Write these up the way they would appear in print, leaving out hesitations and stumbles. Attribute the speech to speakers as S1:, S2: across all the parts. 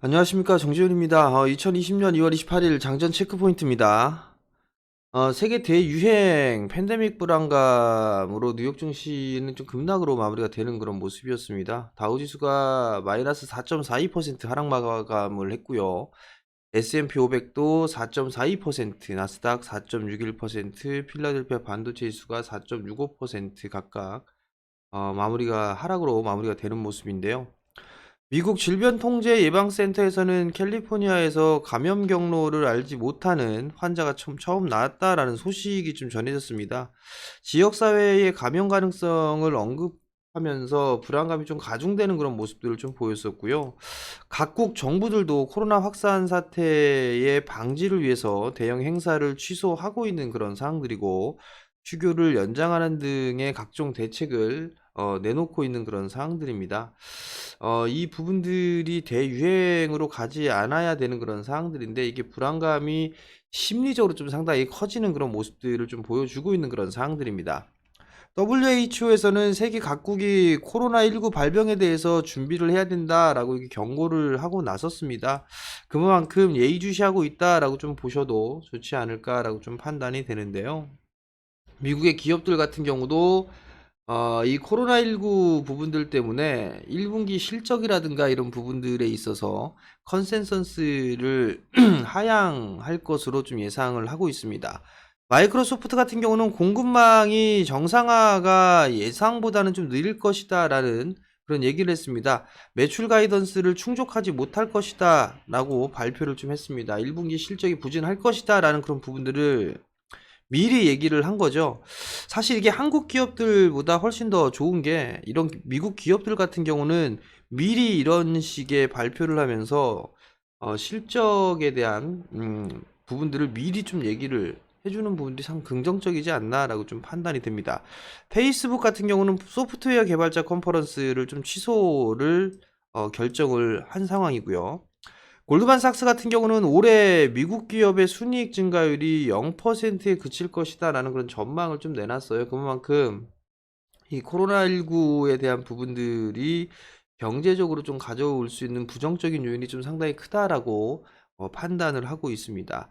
S1: 안녕하십니까, 정지훈입니다. 2020년 2월 28일 장전 체크포인트입니다. 세계 대유행 팬데믹 불안감으로 뉴욕 증시는 좀 급락으로 마무리가 되는 그런 모습이었습니다. 다우지수가 마이너스 4.42% 하락 마감을 했고요. S&P 500도 4.42%, 나스닥 4.61%, 필라델피아 반도체 지수가 4.65% 각각 마무리가 하락으로 마무리가 되는 모습인데요. 미국 질병통제예방센터에서는 캘리포니아에서 감염 경로를 알지 못하는 환자가 처음 나왔다라는 소식이 좀 전해졌습니다. 지역사회의 감염 가능성을 언급하면서 불안감이 좀 가중되는 그런 모습들을 좀 보였었고요. 각국 정부들도 코로나 확산 사태의 방지를 위해서 대형 행사를 취소하고 있는 그런 상황들이고, 휴교를 연장하는 등의 각종 대책을 내놓고 있는 그런 상황들입니다. 이 부분들이 대유행으로 가지 않아야 되는 그런 상황들인데, 이게 불안감이 심리적으로 좀 상당히 커지는 그런 모습들을 좀 보여주고 있는 그런 상황들입니다. WHO에서는 세계 각국이 코로나19 발병에 대해서 준비를 해야 된다라고 이렇게 경고를 하고 나섰습니다. 그만큼 예의주시하고 있다라고 좀 보셔도 좋지 않을까라고 좀 판단이 되는데요. 미국의 기업들 같은 경우도 이 코로나19 부분들 때문에 1분기 실적이라든가 이런 부분들에 있어서 컨센서스를 하향할 것으로 좀 예상을 하고 있습니다. 마이크로소프트 같은 경우는 공급망이 정상화가 예상보다는 좀 느릴 것이다 라는 그런 얘기를 했습니다. 매출 가이던스를 충족하지 못할 것이다 라고 발표를 좀 했습니다. 1분기 실적이 부진할 것이다 라는 그런 부분들을 미리 얘기를 한 거죠. 사실 이게 한국 기업들보다 훨씬 더 좋은 게, 이런 미국 기업들 같은 경우는 미리 이런 식의 발표를 하면서 실적에 대한 부분들을 미리 좀 얘기를 해주는 부분들이 참 긍정적이지 않나라고 좀 판단이 됩니다. 페이스북 같은 경우는 소프트웨어 개발자 컨퍼런스를 좀 취소를 결정을 한 상황이고요. 골드만삭스 같은 경우는 올해 미국 기업의 순이익 증가율이 0%에 그칠 것이다라는 그런 전망을 좀 내놨어요. 그만큼 이 코로나19에 대한 부분들이 경제적으로 좀 가져올 수 있는 부정적인 요인이 좀 상당히 크다라고 판단을 하고 있습니다.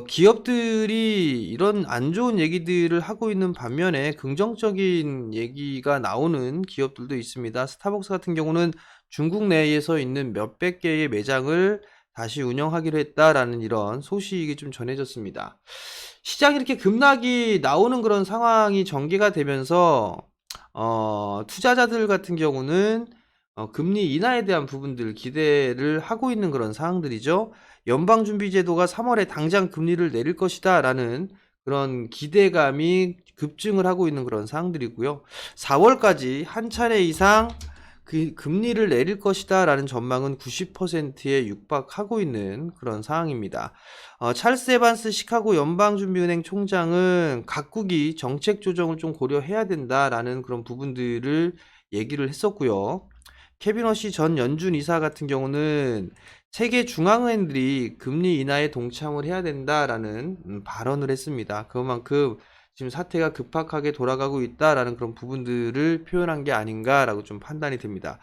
S1: 기업들이 이런 안 좋은 얘기들을 하고 있는 반면에 긍정적인 얘기가 나오는 기업들도 있습니다. 스타벅스 같은 경우는 중국 내에서 있는 몇백 개의 매장을 다시 운영하기로 했다라는 이런 소식이 좀 전해졌습니다. 시장이 이렇게 급락이 나오는 그런 상황이 전개가 되면서 투자자들 같은 경우는 금리 인하에 대한 부분들 기대를 하고 있는 그런 상황들이죠. 연방준비제도가 3월에 당장 금리를 내릴 것이다 라는 그런 기대감이 급증을 하고 있는 그런 상황들이고요. 4월까지 한 차례 이상 그 금리를 내릴 것이다 라는 전망은 90%에 육박하고 있는 그런 상황입니다. 찰스 에반스 시카고 연방준비은행 총장은 각국이 정책 조정을 좀 고려해야 된다라는 그런 부분들을 얘기를 했었고요. 케빈 허시 전 연준 이사 같은 경우는 세계 중앙은행들이 금리 인하에 동참을 해야 된다라는 발언을 했습니다. 그만큼 지금 사태가 급박하게 돌아가고 있다라는 그런 부분들을 표현한 게 아닌가라고 좀 판단이 됩니다.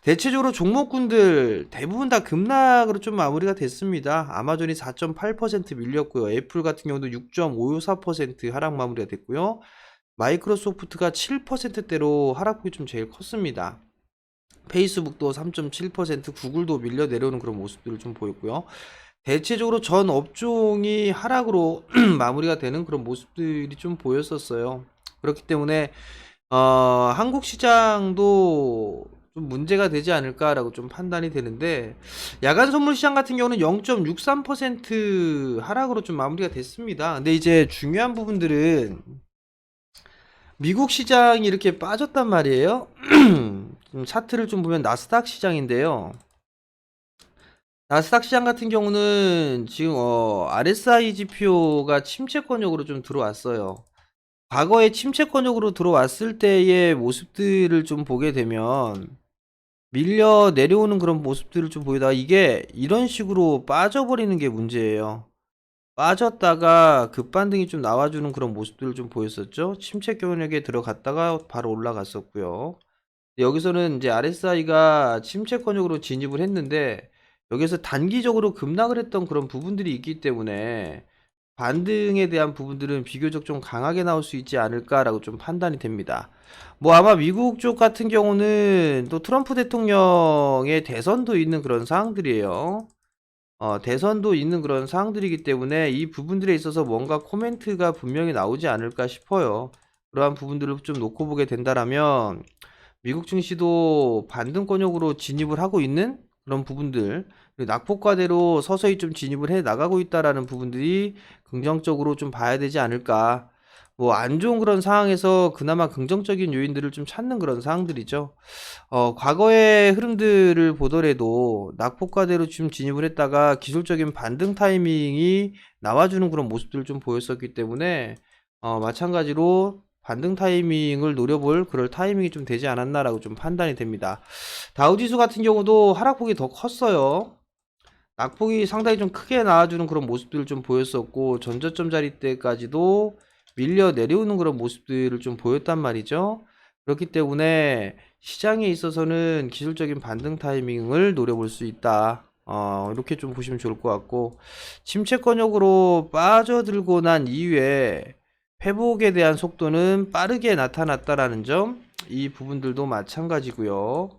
S1: 대체적으로 종목군들 대부분 다 급락으로 좀 마무리가 됐습니다. 아마존이 4.8% 밀렸고요. 애플 같은 경우도 6.54% 하락 마무리가 됐고요. 마이크로소프트가 7%대로 하락폭이 좀 제일 컸습니다. 페이스북도 3.7%, 구글도 밀려 내려오는 그런 모습들을 좀 보였고요. 대체적으로 전 업종이 하락으로 마무리가 되는 그런 모습들이 좀 보였었어요. 그렇기 때문에 한국 시장도 좀 문제가 되지 않을까라고 좀 판단이 되는데, 야간 선물 시장 같은 경우는 0.63% 하락으로 좀 마무리가 됐습니다. 근데 이제 중요한 부분들은 미국 시장이 이렇게 빠졌단 말이에요. 좀 차트를 좀 보면 나스닥 시장인데요. 나스닥 시장 같은 경우는 지금 RSI 지표가 침체권역으로 좀 들어왔어요. 과거에 침체권역으로 들어왔을 때의 모습들을 좀 보게 되면 밀려 내려오는 그런 모습들을 좀 보이다가 이게 이런 식으로 빠져버리는 게 문제예요. 빠졌다가 급반등이 좀 나와주는 그런 모습들을 좀 보였었죠. 침체권역에 들어갔다가 바로 올라갔었고요. 여기서는 이제 RSI가 침체권역으로 진입을 했는데 여기서 단기적으로 급락을 했던 그런 부분들이 있기 때문에 반등에 대한 부분들은 비교적 좀 강하게 나올 수 있지 않을까라고 좀 판단이 됩니다. 뭐 아마 미국 쪽 같은 경우는 또 트럼프 대통령의 대선도 있는 그런 상황들이에요. 대선도 있는 그런 상황들이기 때문에 이 부분들에 있어서 뭔가 코멘트가 분명히 나오지 않을까 싶어요. 그러한 부분들을 좀 놓고 보게 된다라면 미국 증시도 반등권역으로 진입을 하고 있는 그런 부분들, 그리고 낙폭과대로 서서히 좀 진입을 해 나가고 있다라는 부분들이 긍정적으로 좀 봐야 되지 않을까. 뭐 안 좋은 그런 상황에서 그나마 긍정적인 요인들을 좀 찾는 그런 상황들이죠. 과거의 흐름들을 보더라도 낙폭과대로 지금 진입을 했다가 기술적인 반등 타이밍이 나와주는 그런 모습들을 좀 보였었기 때문에 마찬가지로 반등 타이밍을 노려볼 그럴 타이밍이 좀 되지 않았나라고 좀 판단이 됩니다. 다우지수 같은 경우도 하락폭이 더 컸어요. 낙폭이 상당히 좀 크게 나와주는 그런 모습들을 좀 보였었고 전저점 자리대까지도 밀려 내려오는 그런 모습들을 좀 보였단 말이죠. 그렇기 때문에 시장에 있어서는 기술적인 반등 타이밍을 노려볼 수 있다. 이렇게 좀 보시면 좋을 것 같고 침체권역으로 빠져들고 난 이후에 회복에 대한 속도는 빠르게 나타났다라는 점, 이 부분들도 마찬가지고요.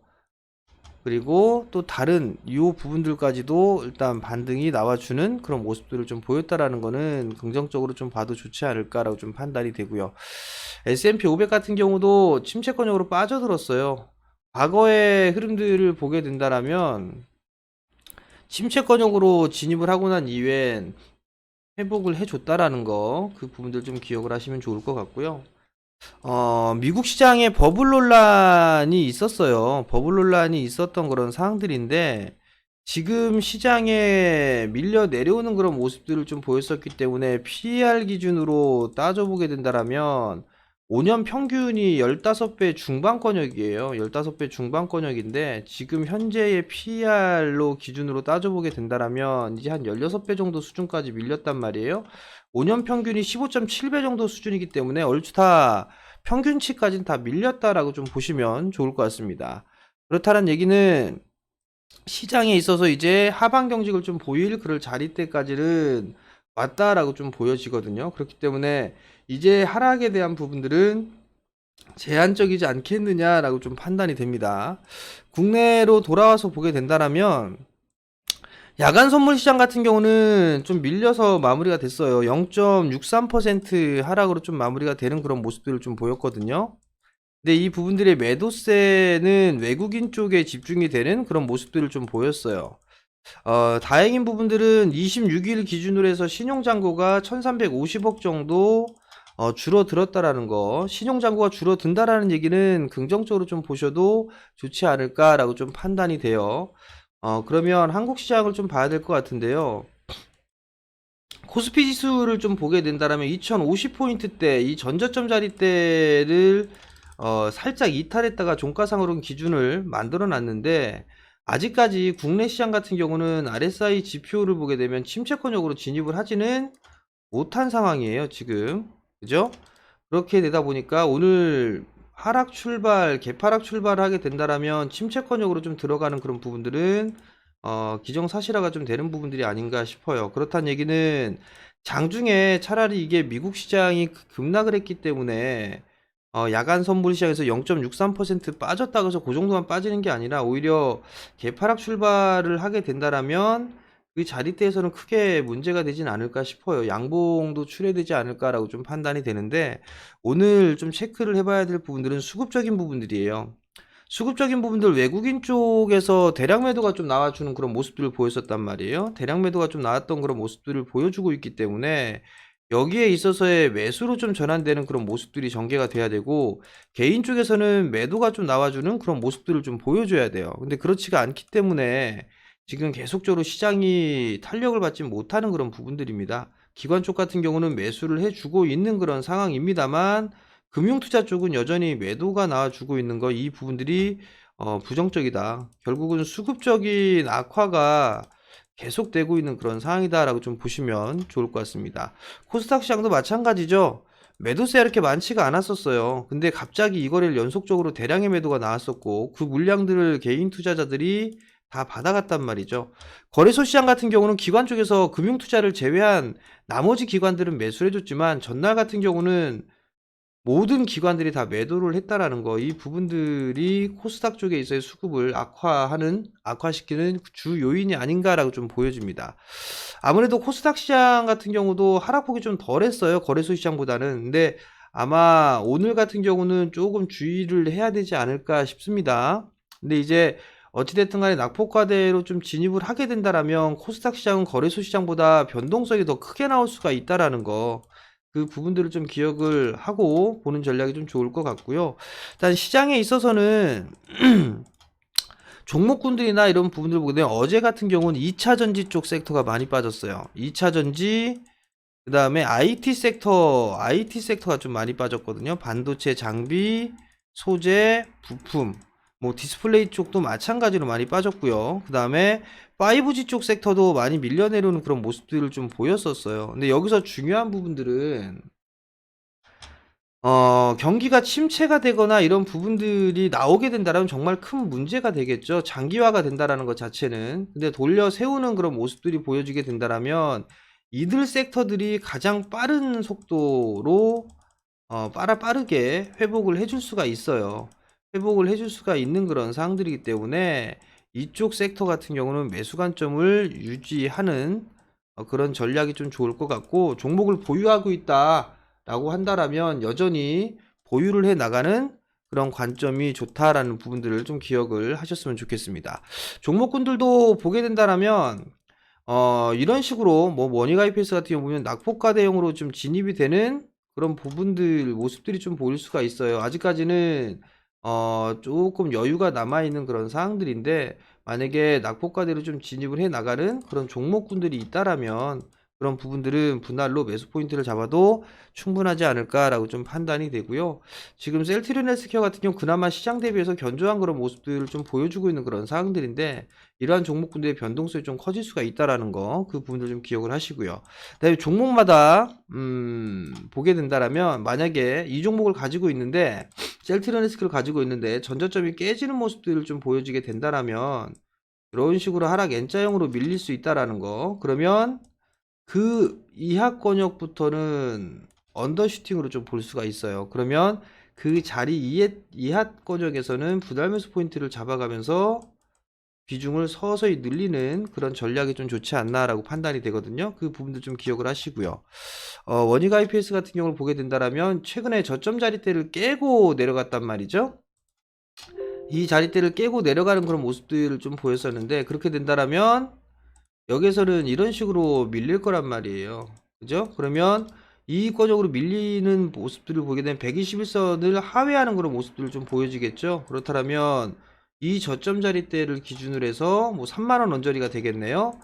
S1: 그리고 또 다른 이 부분들까지도 일단 반등이 나와주는 그런 모습들을 좀 보였다라는 거는 긍정적으로 좀 봐도 좋지 않을까라고 좀 판단이 되고요. S&P 500 같은 경우도 침체권역으로 빠져들었어요. 과거의 흐름들을 보게 된다라면 침체권역으로 진입을 하고 난 이후엔 회복을 해줬다라는 거, 그 부분들 좀 기억을 하시면 좋을 것 같고요. 미국 시장에 버블 논란이 있었어요. 버블 논란이 있었던 그런 상황들인데, 지금 시장에 밀려 내려오는 그런 모습들을 좀 보였었기 때문에 PER 기준으로 따져보게 된다라면 5년 평균이 15배 중반권역이에요. 15배 중반권역인데 지금 현재의 PER로 기준으로 따져보게 된다라면 이제 한 16배 정도 수준까지 밀렸단 말이에요. 5년 평균이 15.7배 정도 수준이기 때문에 얼추 다 평균치까지는 다 밀렸다라고 좀 보시면 좋을 것 같습니다. 그렇다는 얘기는 시장에 있어서 이제 하방 경직을 좀 보일 그럴 자리대까지는 왔다라고 좀 보여지거든요. 그렇기 때문에 이제 하락에 대한 부분들은 제한적이지 않겠느냐라고 좀 판단이 됩니다. 국내로 돌아와서 보게 된다라면 야간 선물 시장 같은 경우는 좀 밀려서 마무리가 됐어요. 0.63% 하락으로 좀 마무리가 되는 그런 모습들을 좀 보였거든요. 근데 이 부분들의 매도세는 외국인 쪽에 집중이 되는 그런 모습들을 좀 보였어요. 다행인 부분들은 26일 기준으로 해서 신용잔고가 1350억 정도 줄어들었다라는 거. 신용잔고가 줄어든다라는 얘기는 긍정적으로 좀 보셔도 좋지 않을까라고 좀 판단이 돼요. 그러면 한국 시장을 좀 봐야 될 것 같은데요. 코스피 지수를 좀 보게 된다면 2050포인트대 이 전저점 자리대를 살짝 이탈했다가 종가상으로는 기준을 만들어 놨는데 아직까지 국내 시장 같은 경우는 RSI 지표를 보게 되면 침체권역으로 진입을 하지는 못한 상황이에요, 지금. 그죠? 그렇게 되다 보니까 오늘 하락 출발, 개파락 출발을 하게 된다라면 침체권역으로 좀 들어가는 그런 부분들은 기정사실화가 좀 되는 부분들이 아닌가 싶어요. 그렇다는 얘기는 장중에 차라리 이게 미국 시장이 급락을 했기 때문에 야간 선물 시장에서 0.63% 빠졌다고 해서 그 정도만 빠지는 게 아니라 오히려 개파락 출발을 하게 된다라면 그 자리대에서는 크게 문제가 되진 않을까 싶어요. 양봉도 출회되지 않을까라고 좀 판단이 되는데 오늘 좀 체크를 해봐야 될 부분들은 수급적인 부분들이에요. 수급적인 부분들 외국인 쪽에서 대량 매도가 좀 나와주는 그런 모습들을 보였었단 말이에요. 대량 매도가 좀 나왔던 그런 모습들을 보여주고 있기 때문에 여기에 있어서의 매수로 좀 전환되는 그런 모습들이 전개가 돼야 되고 개인 쪽에서는 매도가 좀 나와주는 그런 모습들을 좀 보여줘야 돼요. 근데 그렇지가 않기 때문에 지금 계속적으로 시장이 탄력을 받지 못하는 그런 부분들입니다. 기관 쪽 같은 경우는 매수를 해주고 있는 그런 상황입니다만 금융투자 쪽은 여전히 매도가 나와주고 있는 거, 이 부분들이 부정적이다. 결국은 수급적인 악화가 계속되고 있는 그런 상황이다라고 좀 보시면 좋을 것 같습니다. 코스닥 시장도 마찬가지죠. 매도세 이렇게 많지가 않았었어요. 근데 갑자기 이거를 연속적으로 대량의 매도가 나왔었고 그 물량들을 개인 투자자들이 다 받아갔단 말이죠. 거래소 시장 같은 경우는 기관 쪽에서 금융투자를 제외한 나머지 기관들은 매수를 해줬지만 전날 같은 경우는 모든 기관들이 다 매도를 했다라는 거, 이 부분들이 코스닥 쪽에 있어의 수급을 악화시키는 주 요인이 아닌가라고 좀 보여집니다. 아무래도 코스닥 시장 같은 경우도 하락폭이 좀 덜했어요. 거래소 시장보다는. 근데 아마 오늘 같은 경우는 조금 주의를 해야 되지 않을까 싶습니다. 근데 이제 어찌됐든 간에 낙폭과대로 좀 진입을 하게 된다라면 코스닥 시장은 거래소 시장보다 변동성이 더 크게 나올 수가 있다라는 거, 그 부분들을 좀 기억을 하고 보는 전략이 좀 좋을 것 같고요. 일단 시장에 있어서는 종목군들이나 이런 부분들 보게 되면 어제 같은 경우는 2차 전지 쪽 섹터가 많이 빠졌어요. 2차 전지, 그 다음에 IT 섹터가 좀 많이 빠졌거든요. 반도체, 장비, 소재, 부품, 뭐 디스플레이 쪽도 마찬가지로 많이 빠졌고요. 그 다음에 5G 쪽 섹터도 많이 밀려내려오는 그런 모습들을 좀 보였었어요. 근데 여기서 중요한 부분들은 경기가 침체가 되거나 이런 부분들이 나오게 된다면 정말 큰 문제가 되겠죠. 장기화가 된다라는 것 자체는. 근데 돌려 세우는 그런 모습들이 보여지게 된다면 이들 섹터들이 가장 빠른 속도로 빠르게 회복을 해줄 수가 있어요. 회복을 해줄 수가 있는 그런 사항들이기 때문에 이쪽 섹터 같은 경우는 매수 관점을 유지하는 그런 전략이 좀 좋을 것 같고, 종목을 보유하고 있다라고 한다라면 여전히 보유를 해 나가는 그런 관점이 좋다라는 부분들을 좀 기억을 하셨으면 좋겠습니다. 종목군들도 보게 된다라면 이런 식으로 뭐 머니가이패스 같은 경우 보면 낙폭과 대형으로 좀 진입이 되는 그런 부분들 모습들이 좀 보일 수가 있어요. 아직까지는 조금 여유가 남아 있는 그런 사항들인데, 만약에 낙폭과대로 좀 진입을 해 나가는 그런 종목군들이 있다라면 그런 부분들은 분할로 매수 포인트를 잡아도 충분하지 않을까라고 좀 판단이 되고요. 지금 셀트리온 헬스케어 같은 경우 그나마 시장 대비해서 견조한 그런 모습들을 좀 보여주고 있는 그런 사항들인데, 이러한 종목군들의 변동성이 좀 커질 수가 있다라는 거, 그 부분들 좀 기억을 하시고요. 그다음에 종목마다 보게 된다라면, 만약에 이 종목을 가지고 있는데 셀트리온 헬스케어를 가지고 있는데 전저점이 깨지는 모습들을 좀 보여지게 된다라면 이런 식으로 하락 N자형으로 밀릴 수 있다라는 거, 그러면 그 이하권역부터는 언더슈팅으로 좀 볼 수가 있어요. 그러면 그 자리 이하권역에서는 분할매수 포인트를 잡아가면서 비중을 서서히 늘리는 그런 전략이 좀 좋지 않나라고 판단이 되거든요. 그 부분도 좀 기억을 하시고요. 원익 IPS 같은 경우를 보게 된다라면 최근에 저점 자리대를 깨고 내려갔단 말이죠. 이 자리대를 깨고 내려가는 그런 모습들을 좀 보였었는데, 그렇게 된다라면 여기서는 이런 식으로 밀릴 거란 말이에요. 그죠? 그러면 이익권적으로 밀리는 모습들을 보게 되면 121선을 하회하는 그런 모습들을 좀 보여지겠죠. 그렇다면 이 저점 자리대를 기준으로 해서 뭐 3만원 언저리가 되겠네요.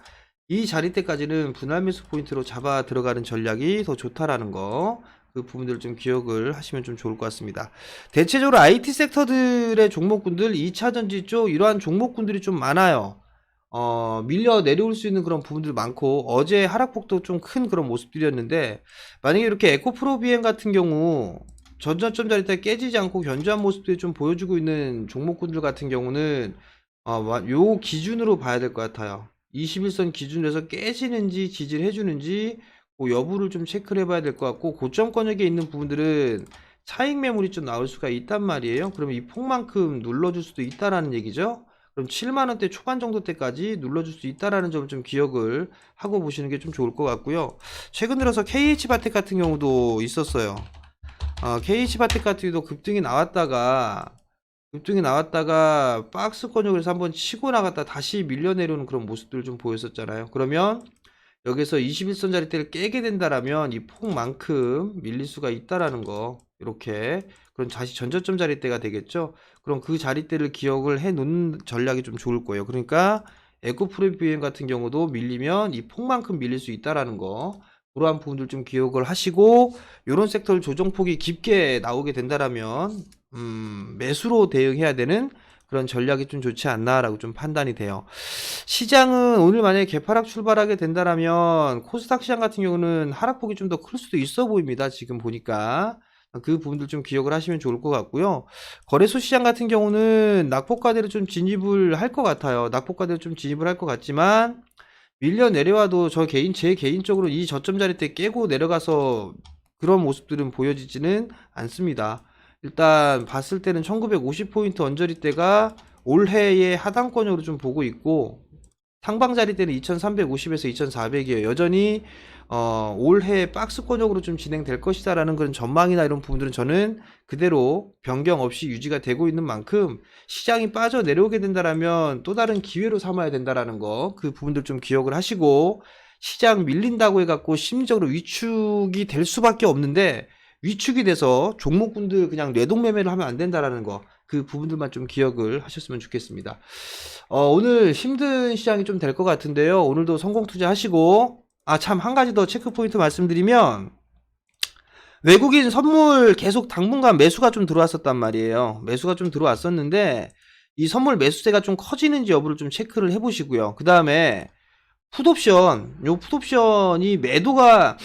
S1: 이 자리대까지는 분할 매수 포인트로 잡아 들어가는 전략이 더 좋다라는 거, 그 부분들을 좀 기억을 하시면 좀 좋을 것 같습니다. 대체적으로 IT 섹터들의 종목군들, 2차 전지 쪽 이러한 종목군들이 좀 많아요. 밀려 내려올 수 있는 그런 부분들 많고, 어제 하락폭도 좀 큰 그런 모습들이었는데, 만약에 이렇게 에코프로 비행 같은 경우 전저점 자리대 깨지지 않고 견조한 모습들이 좀 보여주고 있는 종목군들 같은 경우는 요 기준으로 봐야 될 것 같아요. 21선 기준으로 해서 깨지는지 지지를 해주는지 그 여부를 좀 체크를 해봐야 될 것 같고, 고점권역에 있는 부분들은 차익 매물이 좀 나올 수가 있단 말이에요. 그러면 이 폭만큼 눌러줄 수도 있다라는 얘기죠. 그럼 7만원대 초반 정도 때까지 눌러줄 수 있다라는 점을 좀 기억을 하고 보시는 게 좀 좋을 것 같고요. 최근 들어서 KH바텍 같은 경우도 있었어요. KH바텍 같은 경우도 급등이 나왔다가 박스권역에서 한번 치고 나갔다 다시 밀려 내려오는 그런 모습들을 좀 보였었잖아요. 그러면 여기서 21선 자리대를 깨게 된다라면 이 폭만큼 밀릴 수가 있다라는 거, 이렇게 그럼 다시 전저점 자리대가 되겠죠. 그럼 그 자리대를 기억을 해 놓는 전략이 좀 좋을 거예요. 그러니까 에코프로 비행 같은 경우도 밀리면 이 폭만큼 밀릴 수 있다라는 거, 그러한 부분들 좀 기억을 하시고, 이런 섹터를 조정폭이 깊게 나오게 된다라면 매수로 대응해야 되는 그런 전략이 좀 좋지 않나라고 좀 판단이 돼요. 시장은 오늘 만약에 개파락 출발하게 된다라면 코스닥 시장 같은 경우는 하락폭이 좀 더 클 수도 있어 보입니다. 지금 보니까 그 부분들 좀 기억을 하시면 좋을 것 같고요. 거래소 시장 같은 경우는 낙폭과대로 좀 진입을 할 것 같아요. 낙폭과대로 좀 진입을 할 것 같지만 밀려 내려와도 제 개인적으로 이 저점 자리 때 깨고 내려가서 그런 모습들은 보여지지는 않습니다. 일단 봤을 때는 1950포인트 언저리대가 올해의 하단권으로 좀 보고 있고, 상방 자리대는 2350에서 2400이에요. 여전히 올해 박스권적으로 좀 진행될 것이다라는 그런 전망이나 이런 부분들은 저는 그대로 변경 없이 유지가 되고 있는 만큼, 시장이 빠져 내려오게 된다라면 또 다른 기회로 삼아야 된다라는 거, 그 부분들 좀 기억을 하시고, 시장 밀린다고 해갖고 심리적으로 위축이 될 수밖에 없는데, 위축이 돼서 종목군들 그냥 뇌동매매를 하면 안 된다라는 거, 그 부분들만 좀 기억을 하셨으면 좋겠습니다. 오늘 힘든 시장이 좀 될 것 같은데요. 오늘도 성공 투자하시고, 참, 한 가지 더 체크 포인트 말씀드리면, 외국인 선물 계속 당분간 매수가 좀 들어왔었단 말이에요. 매수가 좀 들어왔었는데, 이 선물 매수세가 좀 커지는지 여부를 좀 체크를 해보시고요. 그 다음에, 풋옵션이 매도가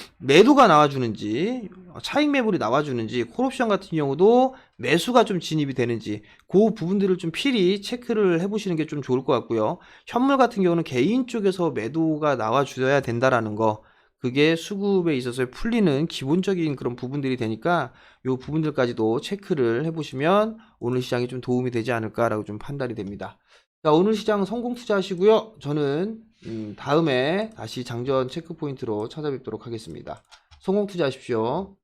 S1: 나와주는지, 차익 매물이 나와주는지, 콜옵션 같은 경우도 매수가 좀 진입이 되는지, 그 부분들을 좀 필히 체크를 해보시는 게 좀 좋을 것 같고요. 현물 같은 경우는 개인 쪽에서 매도가 나와줘야 된다라는 거, 그게 수급에 있어서 풀리는 기본적인 그런 부분들이 되니까, 요 부분들까지도 체크를 해보시면 오늘 시장이 좀 도움이 되지 않을까라고 좀 판단이 됩니다. 자, 오늘 시장 성공 투자하시고요. 저는 다음에 다시 장전 체크 포인트로 찾아뵙도록 하겠습니다. 성공 투자하십시오.